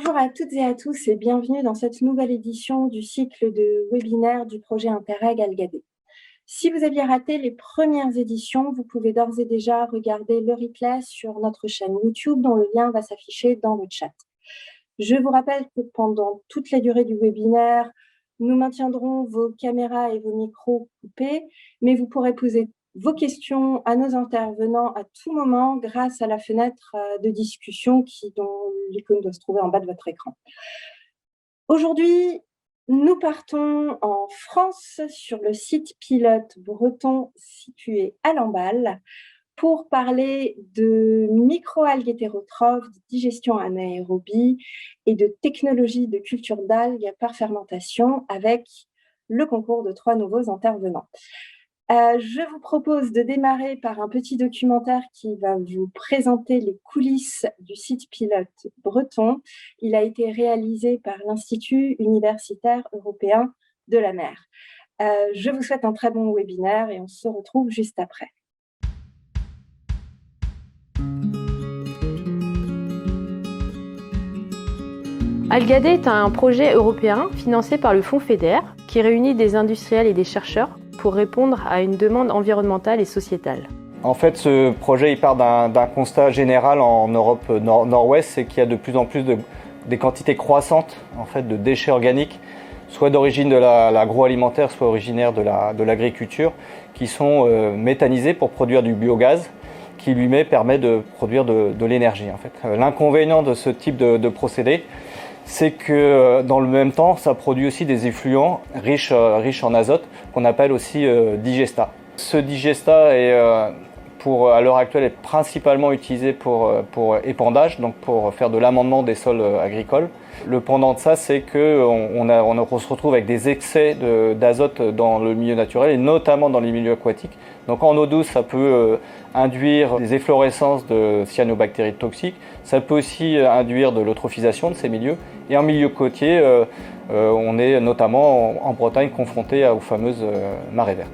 Bonjour à toutes et à tous et bienvenue dans cette nouvelle édition du cycle de webinaires du projet Interreg Algadé. Si vous aviez raté les premières éditions, vous pouvez d'ores et déjà regarder le replay sur notre chaîne YouTube dont le lien va s'afficher dans le chat. Je vous rappelle que pendant toute la durée du webinaire, nous maintiendrons vos caméras et vos micros coupés, mais vous pourrez poser vos questions à nos intervenants à tout moment grâce à la fenêtre de discussion dont l'icône doit se trouver en bas de votre écran. Aujourd'hui, nous partons en France sur le site pilote breton situé à Lamballe pour parler de microalgues hétérotrophes, de digestion anaérobie et de technologie de culture d'algues par fermentation avec le concours de 3 nouveaux intervenants. Je vous propose de démarrer par un petit documentaire qui va vous présenter les coulisses du site pilote breton. Il a été réalisé par l'Institut universitaire européen de la mer. Je vous souhaite un très bon webinaire et on se retrouve juste après. Algadé est un projet européen financé par le Fonds FEDER qui réunit des industriels et des chercheurs pour répondre à une demande environnementale et sociétale. En fait, ce projet il part d'un constat général en Europe nord-ouest, c'est qu'il y a de plus en plus des quantités croissantes en fait, de déchets organiques, soit d'origine de l'agroalimentaire, soit originaires de l'agriculture, qui sont méthanisés pour produire du biogaz, qui lui-même permet de produire de l'énergie. En fait. L'inconvénient de ce type de procédé, c'est que dans le même temps, ça produit aussi des effluents riches en azote, qu'on appelle aussi digestat. Ce digestat est, à l'heure actuelle, est principalement utilisé pour épandage, donc pour faire de l'amendement des sols agricoles. Le pendant de ça, c'est qu'on se retrouve avec des excès d'azote dans le milieu naturel, et notamment dans les milieux aquatiques. Donc en eau douce, ça peut induire des efflorescences de cyanobactéries toxiques. Ça peut aussi induire de l'eutrophisation de ces milieux. Et en milieu côtier, on est notamment en Bretagne confronté aux fameuses marées vertes.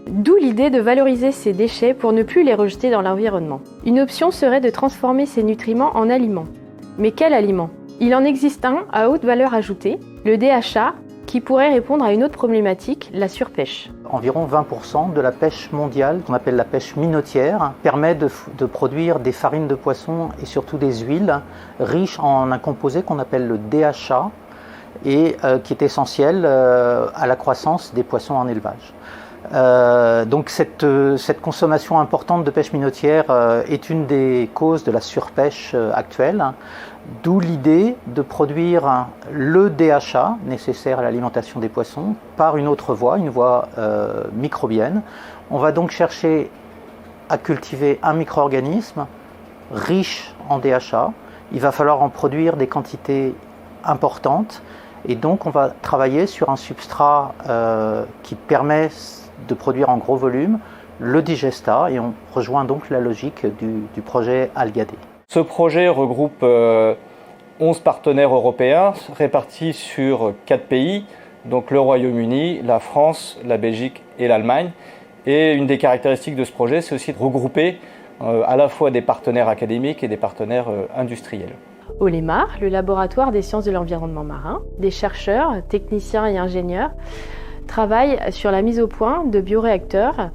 D'où l'idée de valoriser ces déchets pour ne plus les rejeter dans l'environnement. Une option serait de transformer ces nutriments en aliments. Mais quel aliment ? Il en existe un à haute valeur ajoutée, le DHA, qui pourrait répondre à une autre problématique, la surpêche. Environ 20% de la pêche mondiale, qu'on appelle la pêche minotière, permet de produire des farines de poisson et surtout des huiles riches en un composé qu'on appelle le DHA et qui est essentiel à la croissance des poissons en élevage. Donc cette consommation importante de pêche minotière est une des causes de la surpêche actuelle, d'où l'idée de produire le DHA nécessaire à l'alimentation des poissons par une autre voie, une voie microbienne. On va donc chercher à cultiver un micro-organisme riche en DHA. Il va falloir en produire des quantités importantes et donc on va travailler sur un substrat qui permet de produire en gros volume le digestat et on rejoint donc la logique du projet Algadé. Ce projet regroupe 11 partenaires européens répartis sur 4 pays, donc le Royaume-Uni, la France, la Belgique et l'Allemagne. Et une des caractéristiques de ce projet, c'est aussi de regrouper à la fois des partenaires académiques et des partenaires industriels. Au LEMAR, le laboratoire des sciences de l'environnement marin, des chercheurs, techniciens et ingénieurs travaillent sur la mise au point de bioréacteurs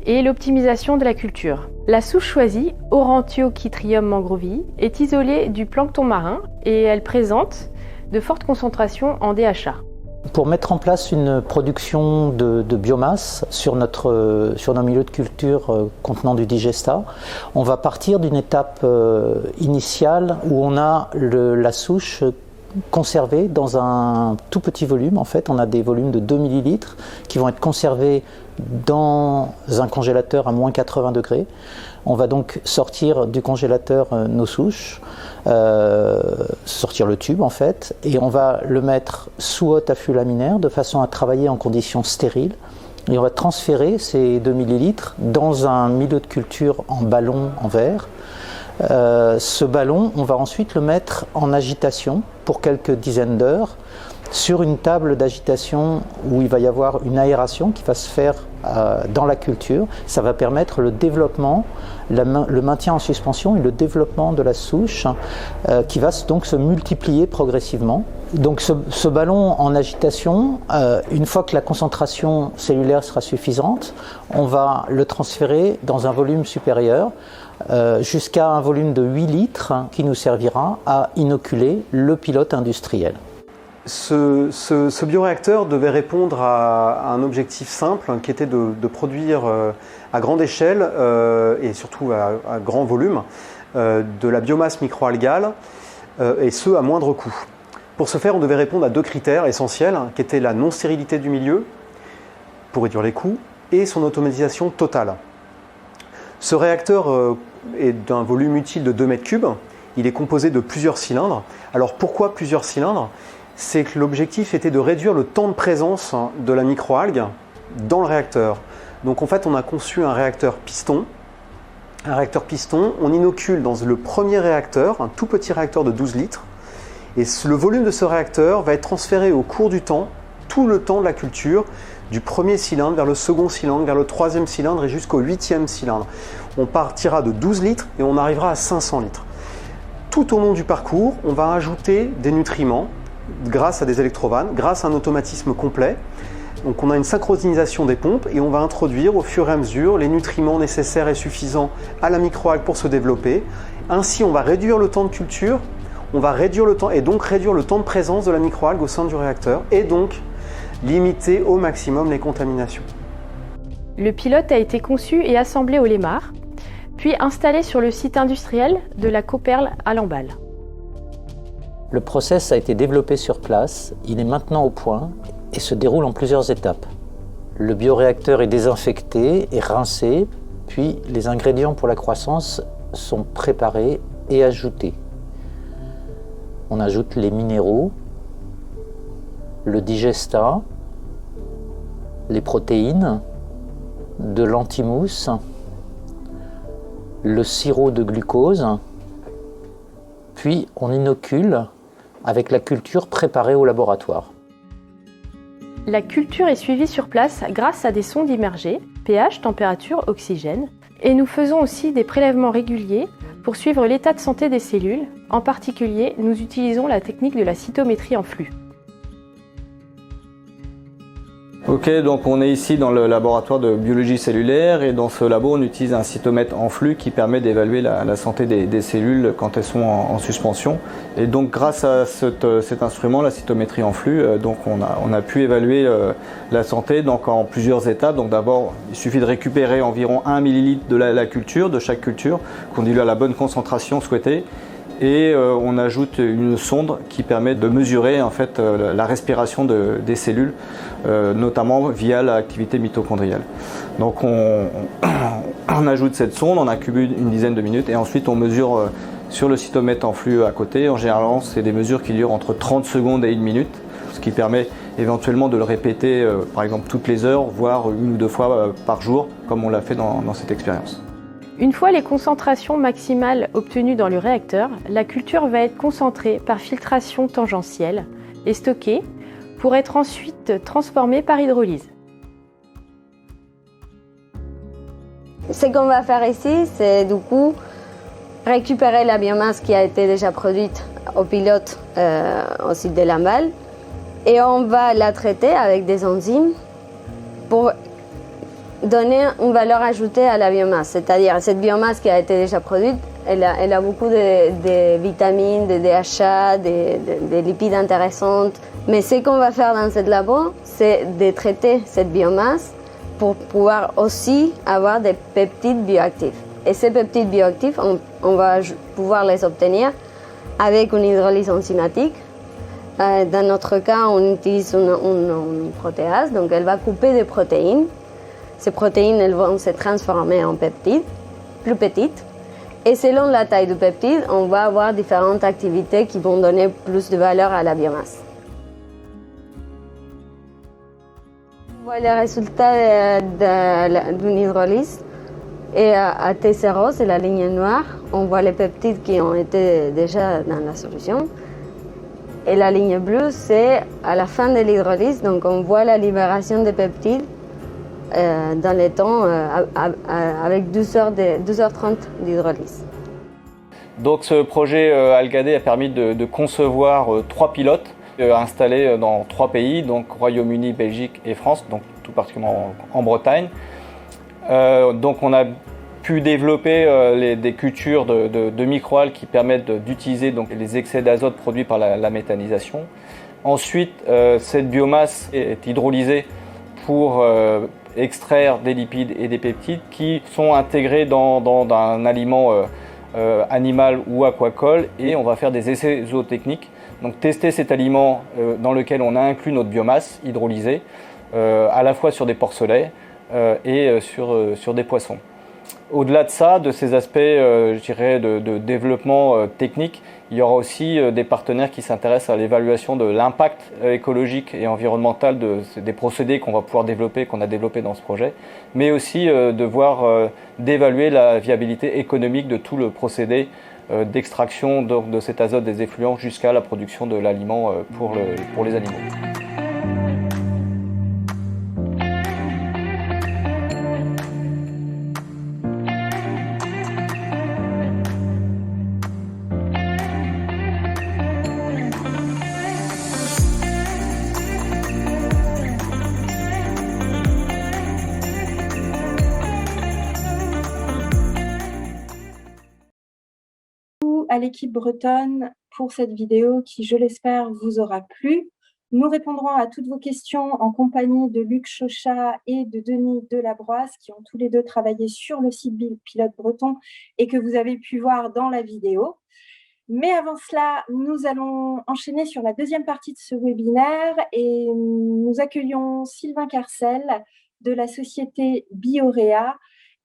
et l'optimisation de la culture. La souche choisie, Aurantiochytrium mangrovii, est isolée du plancton marin et elle présente de fortes concentrations en DHA. Pour mettre en place une production de biomasse sur nos milieux de culture contenant du digestat, on va partir d'une étape initiale où on a la souche conservée dans un tout petit volume. En fait, on a des volumes de 2 ml qui vont être conservés dans un congélateur à moins 80 degrés. On va donc sortir du congélateur nos souches, sortir le tube en fait, et on va le mettre sous haute afflux laminaire de façon à travailler en conditions stériles. Et on va transférer ces 2 ml dans un milieu de culture en ballon en verre. Ce ballon, on va ensuite le mettre en agitation pour quelques dizaines d'heures sur une table d'agitation où il va y avoir une aération qui va se faire dans la culture. Ça va permettre le développement, le maintien en suspension et le développement de la souche qui va donc se multiplier progressivement. Donc ce ballon en agitation, une fois que la concentration cellulaire sera suffisante, on va le transférer dans un volume supérieur jusqu'à un volume de 8 litres qui nous servira à inoculer le pilote industriel. Ce bioréacteur devait répondre à un objectif simple qui était de produire à grande échelle et surtout à grand volume de la biomasse microalgale et ce à moindre coût. Pour ce faire, on devait répondre à 2 critères essentiels qui étaient la non-stérilité du milieu pour réduire les coûts et son automatisation totale. Ce réacteur est d'un volume utile de 2 mètres cubes. Il est composé de plusieurs cylindres. Alors pourquoi plusieurs cylindres ? C'est que l'objectif était de réduire le temps de présence de la microalgue dans le réacteur. Donc en fait, on a conçu un réacteur piston. Un réacteur piston, on inocule dans le premier réacteur, un tout petit réacteur de 12 litres. Et le volume de ce réacteur va être transféré au cours du temps, tout le temps de la culture, du premier cylindre vers le second cylindre, vers le troisième cylindre et jusqu'au 8e cylindre. On partira de 12 litres et on arrivera à 500 litres. Tout au long du parcours, on va ajouter des nutriments, grâce à des électrovannes, grâce à un automatisme complet. Donc on a une synchronisation des pompes et on va introduire au fur et à mesure les nutriments nécessaires et suffisants à la microalgue pour se développer. Ainsi, on va réduire le temps de culture, on va réduire le temps et donc réduire le temps de présence de la microalgue au sein du réacteur et donc limiter au maximum les contaminations. Le pilote a été conçu et assemblé au Lémar, puis installé sur le site industriel de la Cauperle à Lamballe. Le process a été développé sur place, il est maintenant au point et se déroule en plusieurs étapes. Le bioréacteur est désinfecté et rincé, puis les ingrédients pour la croissance sont préparés et ajoutés. On ajoute les minéraux, le digestat, les protéines, de l'antimousse, le sirop de glucose, puis on inocule avec la culture préparée au laboratoire. La culture est suivie sur place grâce à des sondes immergées, pH, température, oxygène, et nous faisons aussi des prélèvements réguliers pour suivre l'état de santé des cellules. En particulier, nous utilisons la technique de la cytométrie en flux. Ok, donc on est ici dans le laboratoire de biologie cellulaire et dans ce labo on utilise un cytomètre en flux qui permet d'évaluer la santé des cellules quand elles sont en suspension. Et donc grâce à cet instrument, la cytométrie en flux, donc on a pu évaluer la santé donc en plusieurs étapes. Donc d'abord, il suffit de récupérer environ 1 millilitre de la culture, de chaque culture, qu'on dilue à la bonne concentration souhaitée. Et on ajoute une sonde qui permet de mesurer en fait la respiration des cellules, notamment via l'activité mitochondriale. Donc on ajoute cette sonde, on accumule une dizaine de minutes et ensuite on mesure sur le cytomètre en flux à côté. En général, c'est des mesures qui durent entre 30 secondes et 1 minute, ce qui permet éventuellement de le répéter par exemple toutes les heures, voire 1 ou 2 fois par jour, comme on l'a fait dans cette expérience. Une fois les concentrations maximales obtenues dans le réacteur, la culture va être concentrée par filtration tangentielle et stockée pour être ensuite transformée par hydrolyse. Ce qu'on va faire ici, c'est du coup récupérer la biomasse qui a été déjà produite au pilote au site de Lamballe et on va la traiter avec des enzymes pour donner une valeur ajoutée à la biomasse. C'est-à-dire cette biomasse qui a été déjà produite, elle a beaucoup de vitamines, de DHA, de lipides intéressantes. Mais ce qu'on va faire dans cette labo, c'est de traiter cette biomasse pour pouvoir aussi avoir des peptides bioactifs. Et ces peptides bioactifs, on va pouvoir les obtenir avec une hydrolyse enzymatique. Dans notre cas, on utilise une protéase, donc elle va couper des protéines. Ces protéines elles vont se transformer en peptides plus petites. Et selon la taille du peptide, on va avoir différentes activités qui vont donner plus de valeur à la biomasse. On voit les résultats d'une hydrolyse. Et à T0, c'est la ligne noire, on voit les peptides qui ont été déjà dans la solution. Et la ligne bleue, c'est à la fin de l'hydrolyse. Donc on voit la libération des peptides dans les temps avec 12h30 d'hydrolyse. Donc ce projet Algade a permis de concevoir 3 pilotes installés dans 3 pays, donc Royaume-Uni, Belgique et France, donc tout particulièrement en Bretagne. Donc on a pu développer des cultures de microalgues qui permettent d'utiliser donc les excès d'azote produits par la méthanisation. Ensuite, cette biomasse est hydrolysée pour extraire des lipides et des peptides qui sont intégrés dans un aliment animal ou aquacole, et on va faire des essais zootechniques. Donc tester cet aliment dans lequel on a inclus notre biomasse hydrolysée, à la fois sur des porcelets et sur des poissons. Au-delà de ça, de ces aspects je dirais de développement technique, il y aura aussi des partenaires qui s'intéressent à l'évaluation de l'impact écologique et environnemental des procédés qu'on va pouvoir développer, qu'on a développé dans ce projet, mais aussi d'évaluer la viabilité économique de tout le procédé d'extraction de cet azote des effluents jusqu'à la production de l'aliment pour les animaux. À l'équipe bretonne pour cette vidéo qui, je l'espère, vous aura plu. Nous répondrons à toutes vos questions en compagnie de Luc Chauchat et de Denis Delabroisse, qui ont tous les deux travaillé sur le site pilote breton et que vous avez pu voir dans la vidéo. Mais avant cela, nous allons enchaîner sur la deuxième partie de ce webinaire et nous accueillons Sylvain Carcel de la société Biorea,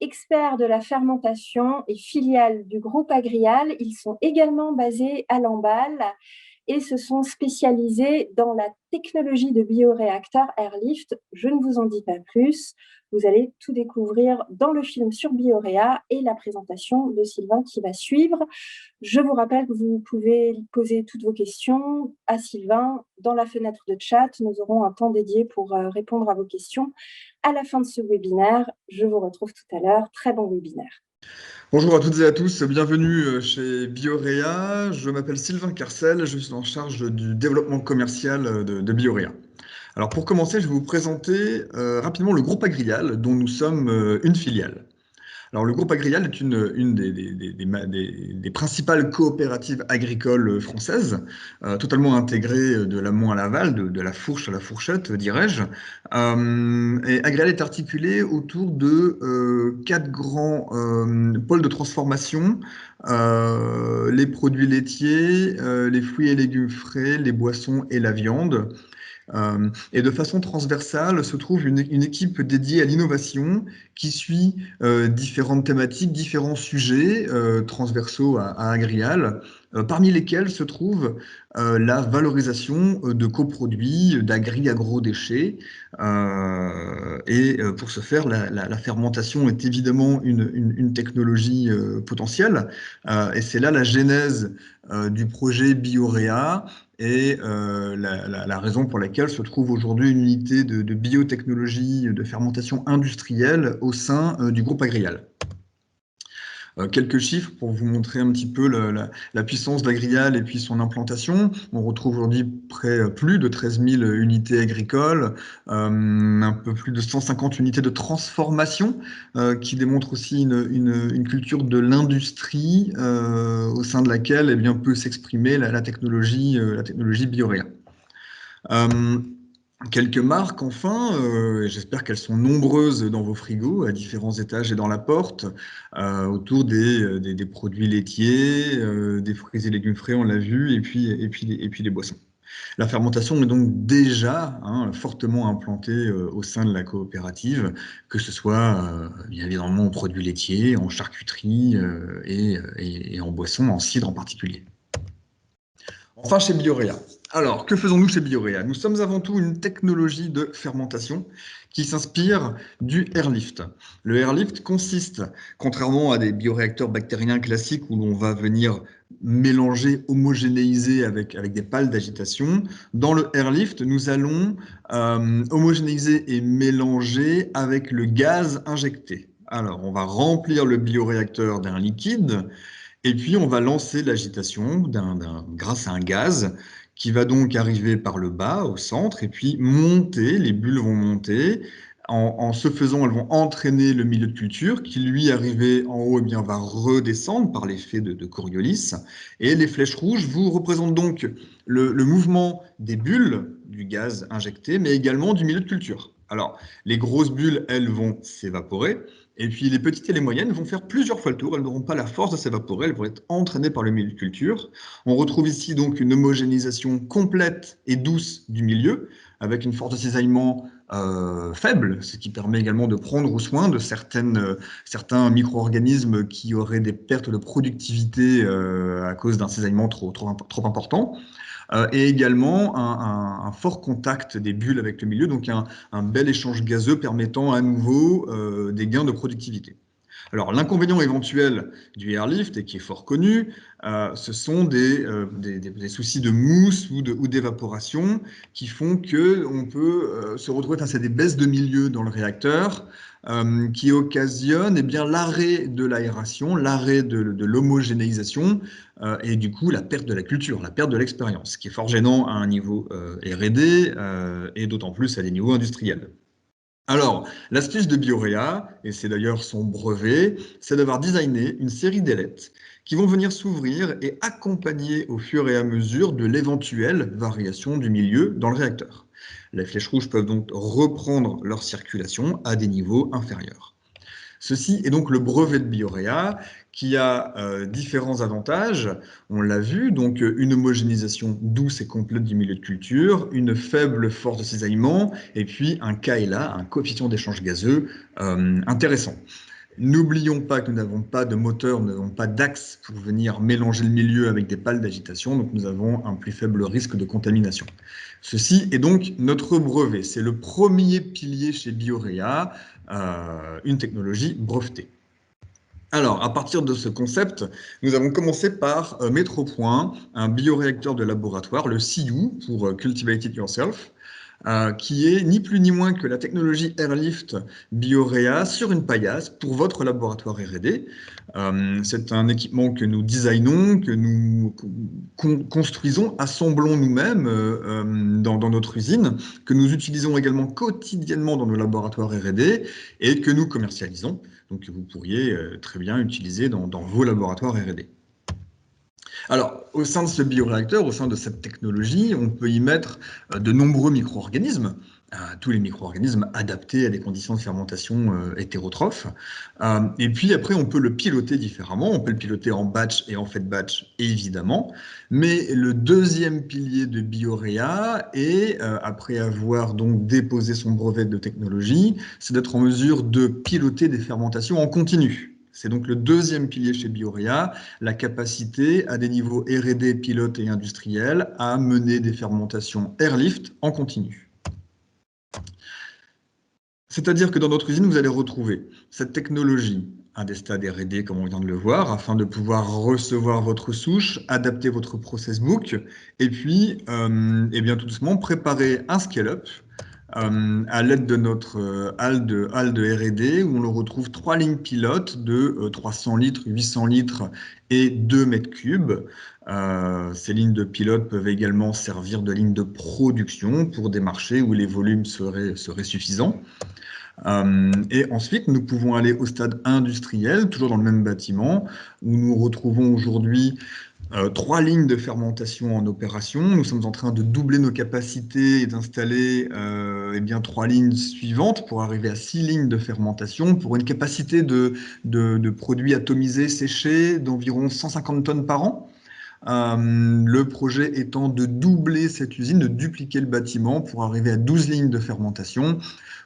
experts de la fermentation et filiale du groupe Agrial. Ils sont également basés à Lamballe et se sont spécialisés dans la technologie de bioréacteur Airlift. Je ne vous en dis pas plus. Vous allez tout découvrir dans le film sur Biorea et la présentation de Sylvain qui va suivre. Je vous rappelle que vous pouvez poser toutes vos questions à Sylvain dans la fenêtre de chat. Nous aurons un temps dédié pour répondre à vos questions à la fin de ce webinaire. Je vous retrouve tout à l'heure. Très bon webinaire. Bonjour à toutes et à tous, bienvenue chez Biorea. Je m'appelle Sylvain Carcel, je suis en charge du développement commercial de Biorea. Alors pour commencer, je vais vous présenter rapidement le groupe Agrial, dont nous sommes une filiale. Alors le groupe Agrial est une des principales coopératives agricoles françaises, totalement intégrée de l'amont à l'aval, de la fourche à la fourchette, dirais-je. Et Agrial est articulé autour de 4 grands pôles de transformation, les produits laitiers, les fruits et légumes frais, les boissons et la viande. Et de façon transversale se trouve une équipe dédiée à l'innovation qui suit différentes thématiques, différents sujets transversaux à Agrial, parmi lesquels se trouve la valorisation de coproduits, agro-déchets. Et pour ce faire, la fermentation est évidemment une technologie potentielle. Et c'est là la genèse du projet Biorea et la raison pour laquelle se trouve aujourd'hui une unité de biotechnologie de fermentation industrielle au sein du groupe Agrial. Quelques chiffres pour vous montrer un petit peu la puissance d'Agrial et puis son implantation. On retrouve aujourd'hui plus de 13 000 unités agricoles, un peu plus de 150 unités de transformation qui démontrent aussi une culture de l'industrie au sein de laquelle eh bien, peut s'exprimer la technologie Biorea. Quelques marques enfin, j'espère qu'elles sont nombreuses dans vos frigos, à différents étages et dans la porte, autour des produits laitiers, des fruits et légumes frais, on l'a vu, et puis les boissons. La fermentation est donc déjà fortement implantée au sein de la coopérative, que ce soit bien évidemment en produits laitiers, en charcuterie et en boissons, en cidre en particulier. Enfin, chez Biorea. Alors, que faisons-nous chez Biorea? Nous sommes avant tout une technologie de fermentation qui s'inspire du Airlift. Le Airlift consiste, contrairement à des bioréacteurs bactériens classiques où l'on va venir mélanger, homogénéiser avec des pales d'agitation. Dans le airlift, nous allons homogénéiser et mélanger avec le gaz injecté. Alors, on va remplir le bioréacteur d'un liquide et puis on va lancer l'agitation grâce à un gaz qui va donc arriver par le bas, au centre, et puis monter, les bulles vont monter. En ce faisant, elles vont entraîner le milieu de culture qui, lui, arrivé en haut, eh bien, va redescendre par l'effet de Coriolis. Et les flèches rouges vous représentent donc le mouvement des bulles du gaz injecté, mais également du milieu de culture. Alors, les grosses bulles, elles vont s'évaporer. Et puis les petites et les moyennes vont faire plusieurs fois le tour, elles n'auront pas la force de s'évaporer, elles vont être entraînées par le milieu de culture. On retrouve ici donc une homogénéisation complète et douce du milieu, avec une force de cisaillement faible, ce qui permet également de prendre soin de certains micro-organismes qui auraient des pertes de productivité à cause d'un cisaillement trop important. Et également un fort contact des bulles avec le milieu, donc un bel échange gazeux permettant à nouveau des gains de productivité. Alors, l'inconvénient éventuel du airlift, et qui est fort connu, ce sont des soucis de mousse ou d'évaporation qui font qu'on peut se retrouver face à des baisses de milieu dans le réacteur qui occasionnent l'arrêt de l'aération, l'arrêt de l'homogénéisation et du coup la perte de la culture, la perte de l'expérience, ce qui est fort gênant à un niveau R&D et d'autant plus à des niveaux industriels. Alors, l'astuce de Biorea, et c'est d'ailleurs son brevet, c'est d'avoir designé une série d'ailettes qui vont venir s'ouvrir et accompagner au fur et à mesure de l'éventuelle variation du milieu dans le réacteur. Les flèches rouges peuvent donc reprendre leur circulation à des niveaux inférieurs. Ceci est donc le brevet de Biorea qui a différents avantages. On l'a vu, donc une homogénéisation douce et complète du milieu de culture, une faible force de cisaillement, et puis un KLA, un coefficient d'échange gazeux intéressant. N'oublions pas que nous n'avons pas de moteur, nous n'avons pas d'axe pour venir mélanger le milieu avec des pales d'agitation, donc nous avons un plus faible risque de contamination. Ceci est donc notre brevet. C'est le premier pilier chez Biorea, une technologie brevetée. Alors, à partir de ce concept, nous avons commencé par mettre au point un bioréacteur de laboratoire, le CU, pour Cultivate It Yourself, qui est ni plus ni moins que la technologie Airlift Biorea sur une paillasse pour votre laboratoire R&D. C'est un équipement que nous designons, que nous construisons, assemblons nous-mêmes dans notre usine, que nous utilisons également quotidiennement dans nos laboratoires R&D et que nous commercialisons, donc que vous pourriez très bien utiliser dans vos laboratoires R&D. Alors, au sein de ce bioréacteur, au sein de cette technologie, on peut y mettre de nombreux micro-organismes, tous les micro-organismes adaptés à des conditions de fermentation hétérotrophes. Et puis après, on peut le piloter différemment. On peut le piloter en batch et en fed batch, évidemment. Mais le deuxième pilier de Biorea est, après avoir donc déposé son brevet de technologie, c'est d'être en mesure de piloter des fermentations en continu. C'est donc le deuxième pilier chez Biorea, la capacité à des niveaux R&D, pilote et industriels à mener des fermentations airlift en continu. C'est-à-dire que dans notre usine, vous allez retrouver cette technologie à des stades R&D, comme on vient de le voir, afin de pouvoir recevoir votre souche, adapter votre process book, et puis tout doucement préparer un scale-up à l'aide de notre halle de R&D, où on le retrouve 3 lignes pilotes de 300 litres, 800 litres et 2 mètres cubes. Ces lignes de pilote peuvent également servir de lignes de production pour des marchés où les volumes seraient suffisants. Et ensuite, nous pouvons aller au stade industriel, toujours dans le même bâtiment, où nous retrouvons aujourd'hui 3 lignes de fermentation en opération. Nous sommes en train de doubler nos capacités et d'installer 3 lignes suivantes pour arriver à 6 lignes de fermentation pour une capacité de produits atomisés séchés d'environ 150 tonnes par an. Le projet étant de doubler cette usine, de dupliquer le bâtiment pour arriver à 12 lignes de fermentation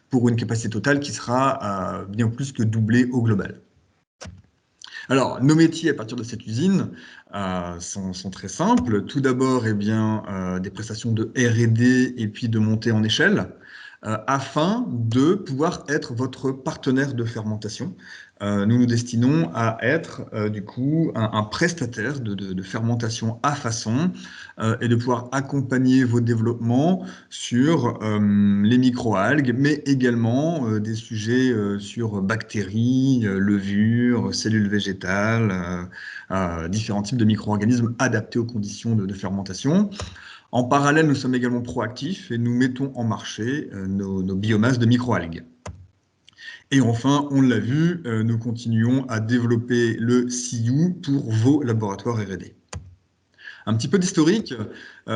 pour une capacité totale qui sera bien plus que doublée au global. Alors, nos métiers à partir de cette usine sont très simples. Tout d'abord, des prestations de R&D et puis de montée en échelle. afin de pouvoir être votre partenaire de fermentation. Nous nous destinons à être du coup un prestataire de fermentation à façon et de pouvoir accompagner vos développements sur les microalgues, mais également des sujets sur bactéries, levures, cellules végétales, différents types de micro-organismes adaptés aux conditions de fermentation. En parallèle, nous sommes également proactifs et nous mettons en marché nos biomasses de microalgues. Et enfin, on l'a vu, nous continuons à développer le CIU pour vos laboratoires R&D. Un petit peu d'historique, tout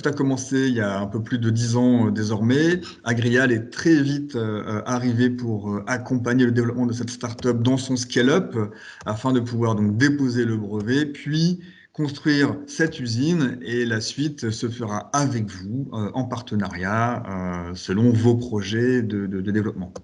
a commencé il y a un peu plus de 10 ans désormais. Agrial est très vite arrivé pour accompagner le développement de cette start-up dans son scale-up afin de pouvoir donc déposer le brevet, puis construire cette usine, et la suite se fera avec vous en partenariat selon vos projets de développement.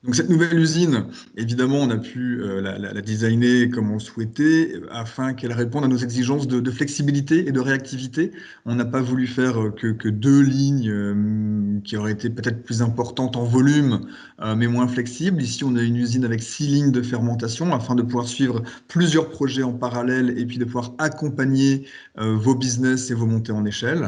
Donc cette nouvelle usine, évidemment, on a pu la designer comme on le souhaitait afin qu'elle réponde à nos exigences de flexibilité et de réactivité. On n'a pas voulu faire que 2 lignes qui auraient été peut-être plus importantes en volume, mais moins flexibles. Ici, on a une usine avec 6 lignes de fermentation afin de pouvoir suivre plusieurs projets en parallèle et puis de pouvoir accompagner vos business et vos montées en échelle.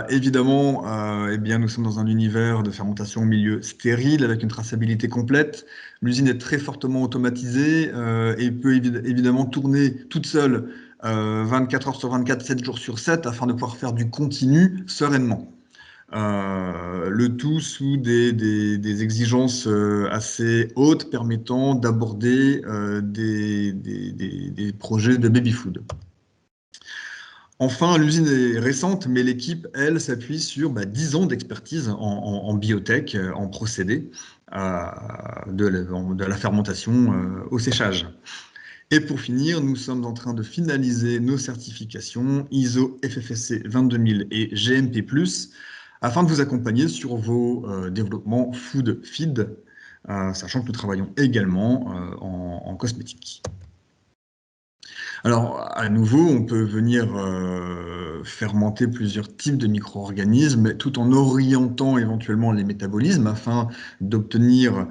Évidemment, eh bien, nous sommes dans un univers de fermentation au milieu stérile avec une traçabilité complète. L'usine est très fortement automatisée et peut évidemment tourner toute seule 24 heures sur 24, 7 jours sur 7 afin de pouvoir faire du continu sereinement. Le tout sous des exigences assez hautes permettant d'aborder des projets de baby-food. Enfin, l'usine est récente, mais l'équipe, elle, s'appuie sur 10 ans d'expertise en biotech, en procédés de la fermentation au séchage. Et pour finir, nous sommes en train de finaliser nos certifications ISO FFSC 22000 et GMP+, afin de vous accompagner sur vos développements food feed, sachant que nous travaillons également en cosmétique. Alors, à nouveau, on peut venir fermenter plusieurs types de micro-organismes tout en orientant éventuellement les métabolismes afin d'obtenir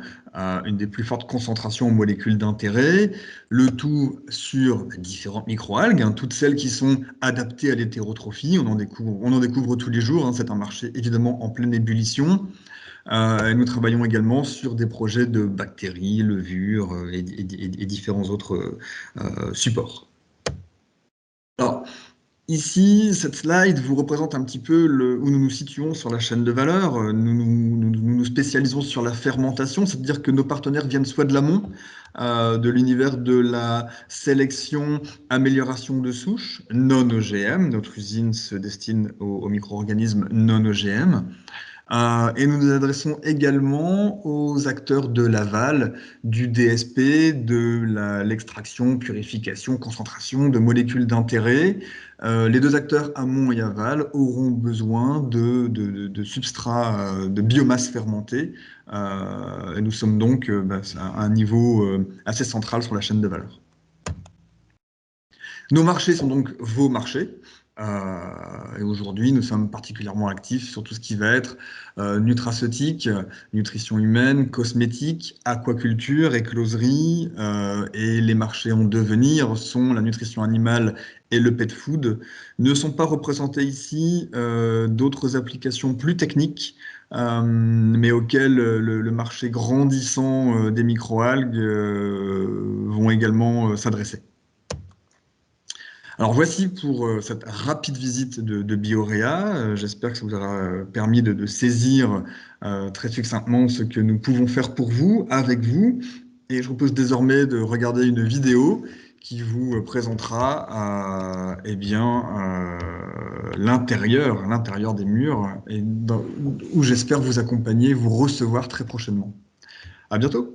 une des plus fortes concentrations en molécules d'intérêt, le tout sur différentes microalgues, toutes celles qui sont adaptées à l'hétérotrophie. On en découvre tous les jours, c'est un marché évidemment en pleine ébullition. Nous travaillons également sur des projets de bactéries, levures et différents autres supports. Alors, ici, cette slide vous représente un petit peu où nous nous situons sur la chaîne de valeur. Nous nous spécialisons sur la fermentation, c'est-à-dire que nos partenaires viennent soit de l'amont, de l'univers de la sélection, amélioration de souches, non OGM. Notre usine se destine aux micro-organismes non OGM. Et nous nous adressons également aux acteurs de l'aval, du DSP, de l'extraction, purification, concentration de molécules d'intérêt. Les 2 acteurs amont et aval auront besoin de substrats, de biomasse fermentée. Et nous sommes donc à un niveau assez central sur la chaîne de valeur. Nos marchés sont donc vos marchés. Et aujourd'hui, nous sommes particulièrement actifs sur tout ce qui va être nutraceutique, nutrition humaine, cosmétique, aquaculture, écloserie. Et les marchés en devenir sont la nutrition animale et le pet food. Ne sont pas représentés ici d'autres applications plus techniques, mais auxquelles le marché grandissant des microalgues vont également s'adresser. Alors voici pour cette rapide visite de Bioréa. J'espère que ça vous aura permis de saisir très succinctement ce que nous pouvons faire pour vous, avec vous. Et je vous propose désormais de regarder une vidéo qui vous présentera l'intérieur des murs, et où j'espère vous accompagner, vous recevoir très prochainement. À bientôt.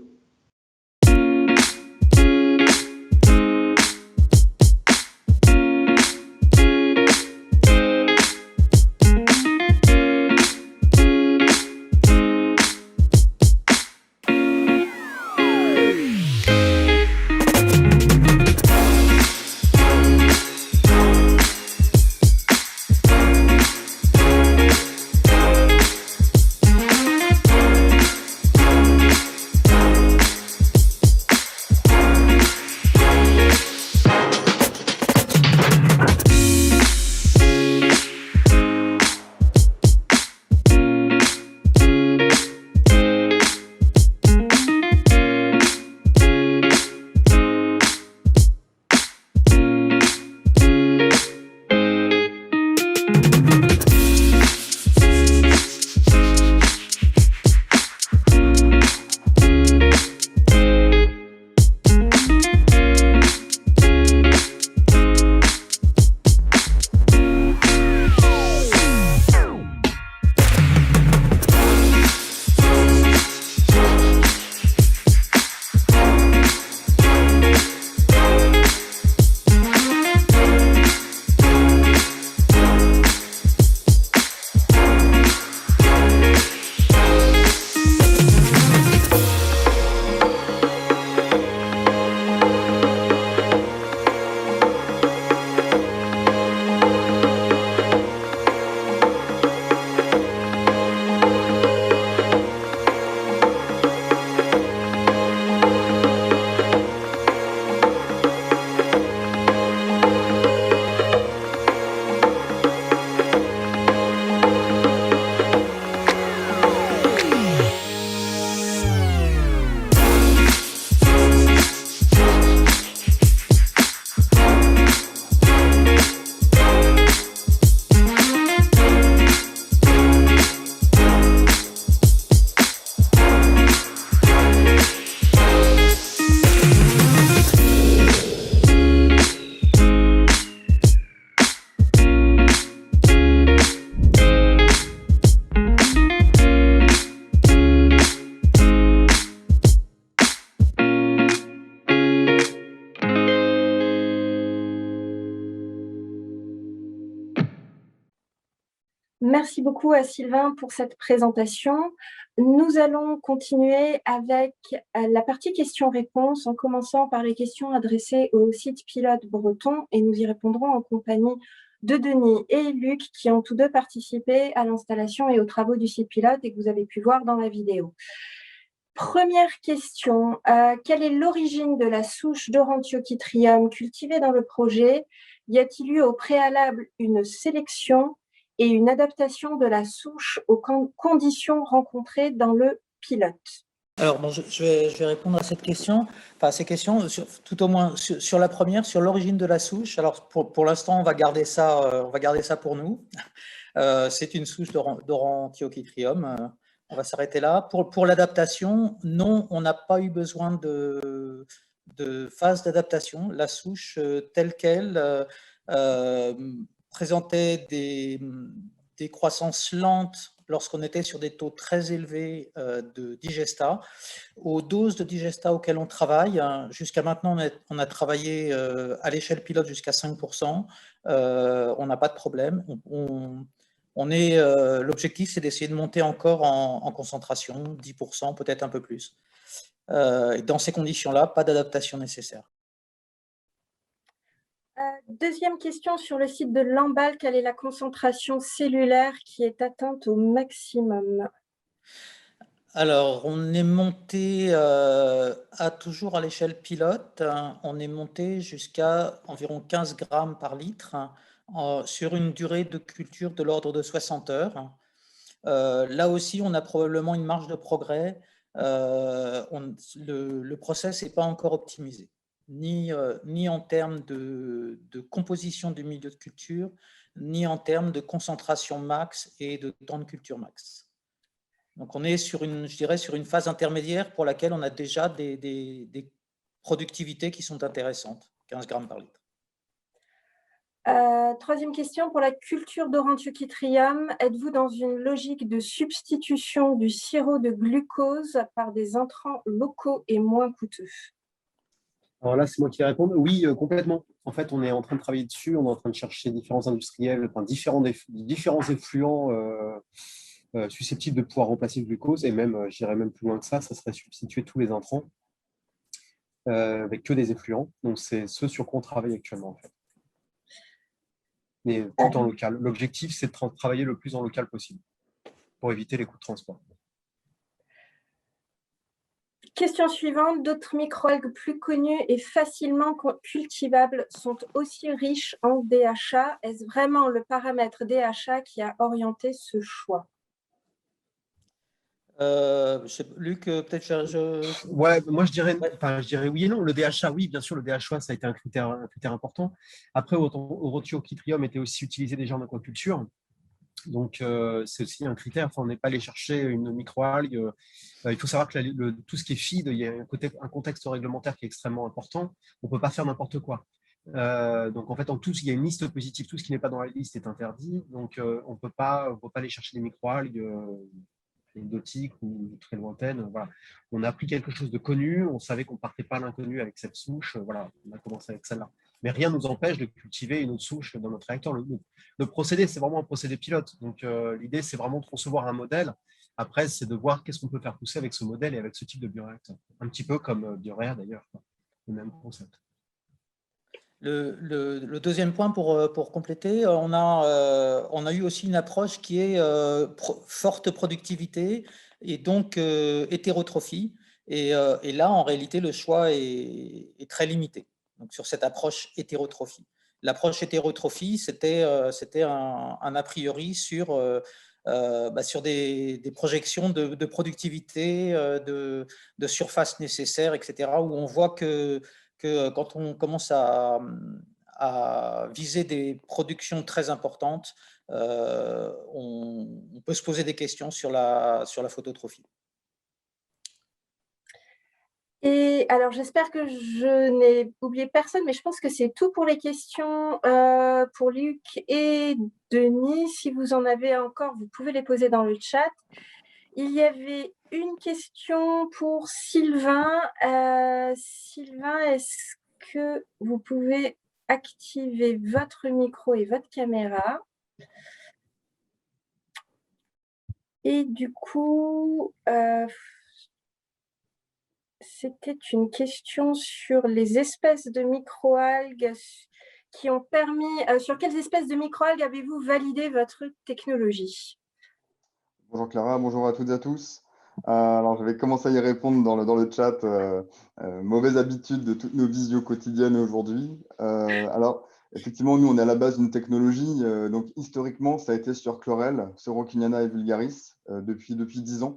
Merci beaucoup à Sylvain pour cette présentation. Nous allons continuer avec la partie questions-réponses en commençant par les questions adressées au site pilote breton et nous y répondrons en compagnie de Denis et Luc qui ont tous deux participé à l'installation et aux travaux du site pilote et que vous avez pu voir dans la vidéo. Première question, quelle est l'origine de la souche d'Orontiochytrium cultivée dans le projet? Y a-t-il eu au préalable une sélection et une adaptation de la souche aux conditions rencontrées dans le pilote? Alors, bon, je vais répondre à cette question, enfin à ces questions, tout au moins sur la première, sur l'origine de la souche. Alors, pour l'instant, on va garder ça pour nous. C'est une souche d'Orontiochytrium. On va s'arrêter là. Pour l'adaptation, non, on n'a pas eu besoin de phase d'adaptation. La souche telle qu'elle présentait des croissances lentes lorsqu'on était sur des taux très élevés de digesta. Aux doses de digesta auxquelles on travaille, jusqu'à maintenant, on a travaillé à l'échelle pilote jusqu'à 5%. On n'a pas de problème. L'objectif, c'est d'essayer de monter encore en concentration, 10%, peut-être un peu plus. Et dans ces conditions-là, pas d'adaptation nécessaire. Deuxième question sur le site de Lamballe, quelle est la concentration cellulaire qui est atteinte au maximum? Alors, on est monté toujours à l'échelle pilote, on est monté jusqu'à environ 15 grammes par litre sur une durée de culture de l'ordre de 60 heures. Là aussi, on a probablement une marge de progrès. Le process n'est pas encore optimisé, ni en termes de composition du milieu de culture, ni en termes de concentration max et de temps de culture max. Donc, on est sur une phase intermédiaire pour laquelle on a déjà des productivités qui sont intéressantes, 15 grammes par litre. Troisième question, pour la culture d'Orontiochytrium, êtes-vous dans une logique de substitution du sirop de glucose par des intrants locaux et moins coûteux? Alors là, c'est moi qui vais répondre. Oui, complètement. En fait, on est en train de travailler dessus, on est en train de chercher différents industriels, enfin, différents effluents susceptibles de pouvoir remplacer le glucose, et même, j'irais même plus loin que ça serait substituer tous les intrants avec que des effluents. Donc, c'est ce sur quoi on travaille actuellement, en fait. Mais tout en local. L'objectif, c'est de travailler le plus en local possible pour éviter les coûts de transport. Question suivante, d'autres microalgues plus connues et facilement cultivables sont aussi riches en DHA. Est-ce vraiment le paramètre DHA qui a orienté ce choix? Luc, peut-être Ouais, moi je dirais oui et non. Le DHA, oui, bien sûr, le DHA, ça a été un critère important. Après, Orontiochytrium était aussi utilisé déjà en aquaculture. Donc, c'est aussi un critère. Enfin, on n'est pas allé chercher une microalgue. Il faut savoir que tout ce qui est feed, il y a un contexte réglementaire qui est extrêmement important. On ne peut pas faire n'importe quoi. Donc, en fait, il y a une liste positive. Tout ce qui n'est pas dans la liste est interdit. Donc, on ne peut pas aller chercher des microalgues anecdotiques ou très lointaines. Voilà. On a pris quelque chose de connu. On savait qu'on ne partait pas à l'inconnu avec cette souche. Voilà, on a commencé avec celle-là. Mais rien ne nous empêche de cultiver une autre souche dans notre réacteur. Le procédé, c'est vraiment un procédé pilote. Donc, l'idée, c'est vraiment de concevoir un modèle. Après, c'est de voir qu'est-ce qu'on peut faire pousser avec ce modèle et avec ce type de bioréacteur. Un petit peu comme Bioréa, d'ailleurs, le même concept. Le deuxième point pour compléter, on a eu aussi une approche qui est forte productivité et donc hétérotrophie. Et là, en réalité, le choix est très limité. Donc, sur cette approche hétérotrophie. L'approche hétérotrophie, c'était un a priori sur des projections de productivité, de surface nécessaire, etc., où on voit que quand on commence à viser des productions très importantes, on peut se poser des questions sur la phototrophie. Et alors, j'espère que je n'ai oublié personne, mais je pense que c'est tout pour les questions pour Luc et Denis. Si vous en avez encore, vous pouvez les poser dans le chat. Il y avait une question pour Sylvain. Sylvain, est-ce que vous pouvez activer votre micro et votre caméra? Et du coup, c'était une question sur les espèces de microalgues qui ont permis... sur quelles espèces de microalgues avez-vous validé votre technologie? Bonjour Clara, bonjour à toutes et à tous. Alors, je vais commencer à y répondre dans le chat. Mauvaise habitude de toutes nos visios quotidiennes aujourd'hui. Alors, effectivement, nous, on est à la base d'une technologie. Donc, historiquement, ça a été sur Chlorelle, Pseuroquiniana et vulgaris, depuis 10 ans.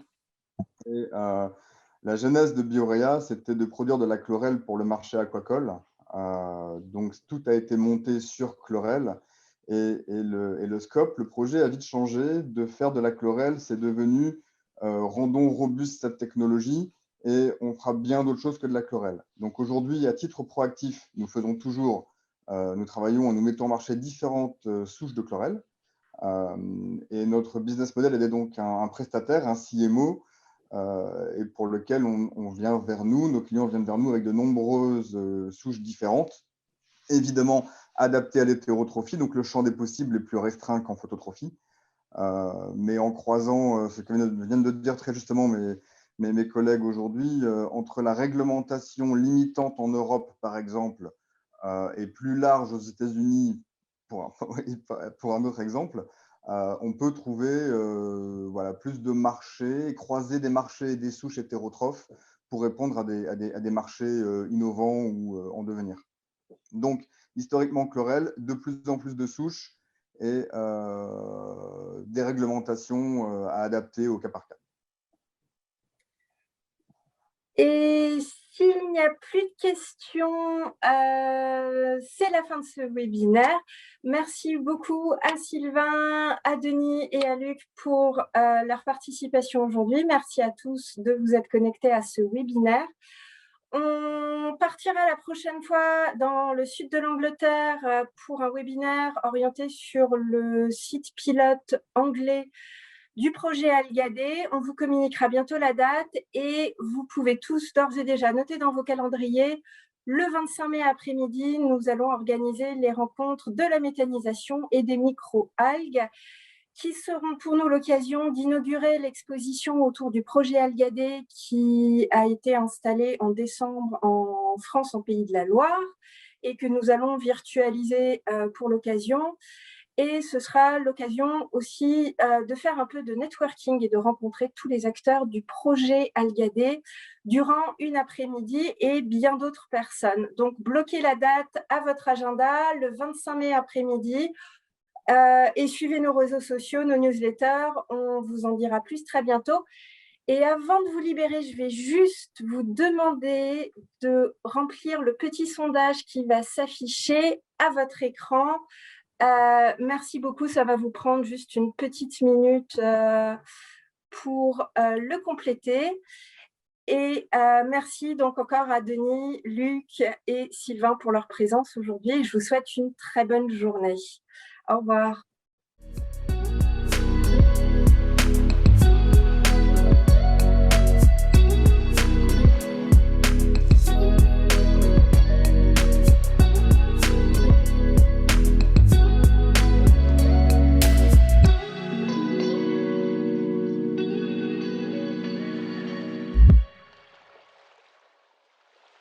Et la genèse de Biorea, c'était de produire de la chlorelle pour le marché aquacole. Donc, tout a été monté sur Chlorelle. Et le scope, le projet a vite changé. De faire de la chlorelle, c'est devenu rendons robuste cette technologie et on fera bien d'autres choses que de la chlorelle. Donc aujourd'hui, à titre proactif, nous faisons toujours, nous travaillons, nous mettons en marché différentes souches de chlorelle. Et notre business model est donc un prestataire, un CMO, et pour lequel on vient vers nous, nos clients viennent vers nous avec de nombreuses souches différentes, évidemment adaptées à l'hétérotrophie, donc le champ des possibles est plus restreint qu'en phototrophie. Mais en croisant ce que viennent de dire très justement mes collègues aujourd'hui, entre la réglementation limitante en Europe, par exemple, et plus large aux États-Unis, pour un autre exemple, on peut trouver voilà, plus de marchés, croiser des marchés et des souches hétérotrophes pour répondre à des marchés innovants ou en devenir. Donc, historiquement, chlorelle, de plus en plus de souches et des réglementations à adapter au cas par cas. Et s'il n'y a plus de questions, c'est la fin de ce webinaire. Merci beaucoup à Sylvain, à Denis et à Luc pour leur participation aujourd'hui. Merci à tous de vous être connectés à ce webinaire. On partira la prochaine fois dans le sud de l'Angleterre pour un webinaire orienté sur le site pilote anglais du projet Algadé. On vous communiquera bientôt la date et vous pouvez tous d'ores et déjà noter dans vos calendriers. Le 25 mai après-midi, nous allons organiser les rencontres de la méthanisation et des micro-algues qui seront pour nous l'occasion d'inaugurer l'exposition autour du projet Algadé qui a été installé en décembre en France, en Pays de la Loire, et que nous allons virtualiser pour l'occasion. Et ce sera l'occasion aussi de faire un peu de networking et de rencontrer tous les acteurs du projet Algadé durant une après-midi et bien d'autres personnes. Donc, bloquez la date à votre agenda le 25 mai après-midi et suivez nos réseaux sociaux, nos newsletters. On vous en dira plus très bientôt. Et avant de vous libérer, je vais juste vous demander de remplir le petit sondage qui va s'afficher à votre écran. Merci beaucoup, ça va vous prendre juste une petite minute pour le compléter. Et merci donc encore à Denis, Luc et Sylvain pour leur présence aujourd'hui. Je vous souhaite une très bonne journée. Au revoir.